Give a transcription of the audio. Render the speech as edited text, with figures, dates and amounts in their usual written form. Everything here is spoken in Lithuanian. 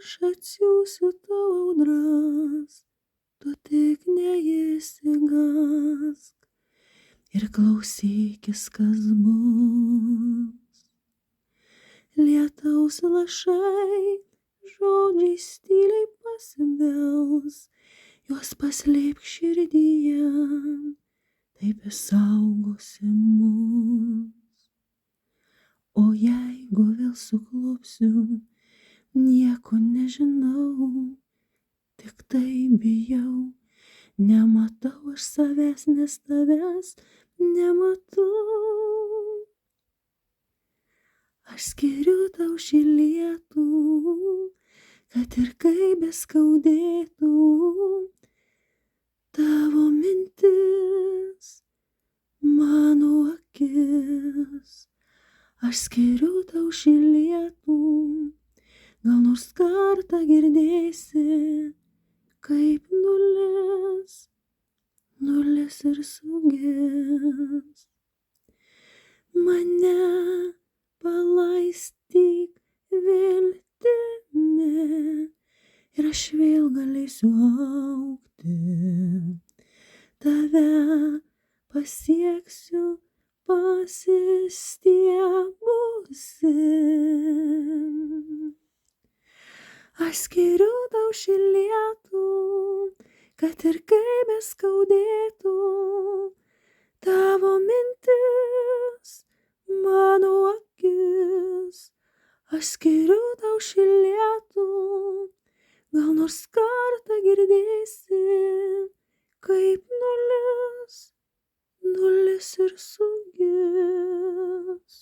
aš atsiųsiu tau audras, tu tik neįsigąsk ir klausykis, kas bus. Lietaus lašai žodžiais tyliai pasibels, juos paslėpk širdyje, taip išsaugosi mus. O jeigu vėl suklupsiu, nieko nežinau, tik tai bijau, nematau aš savęs, nes tavęs nematau. Aš skiriu tau šį lietų, kad ir kaip beskaudėtų tavo mintis, mano akis. Aš skiriu tau šį lietų, gal nors kartą girdėsi, kaip nulis ir sugis. Mane palaistyk viltimi ir aš vėl galėsiu augti. Tave pasieksiu pasistiebusi. Aš skiriu tau šį lietų, kad ir kaip beskaudėtų tavo mintis, mano akis. Aš skiriu tau šį lietų, gal nors kartą girdėsi, kaip nulis ir sugis.